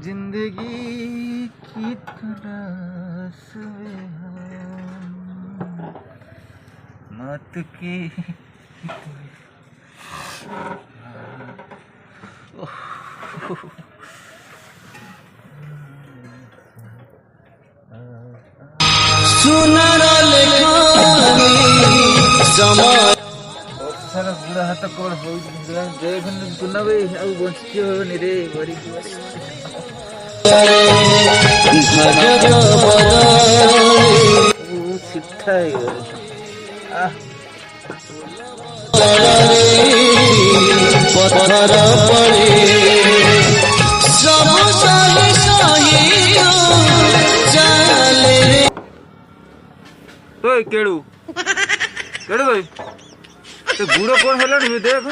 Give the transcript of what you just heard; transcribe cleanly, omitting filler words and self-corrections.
जिंदगी की तरस में हम मत की सारा बुढ़ा हाथ कौन हो देखन सुनबे अब बंचियो होनी रे बड़ी वो सिट्ठा है आ पत्थर पड़े सब सही सही चले तो केड़ू केड़ू भाई तो बूढ़ो कौन हेलानी देख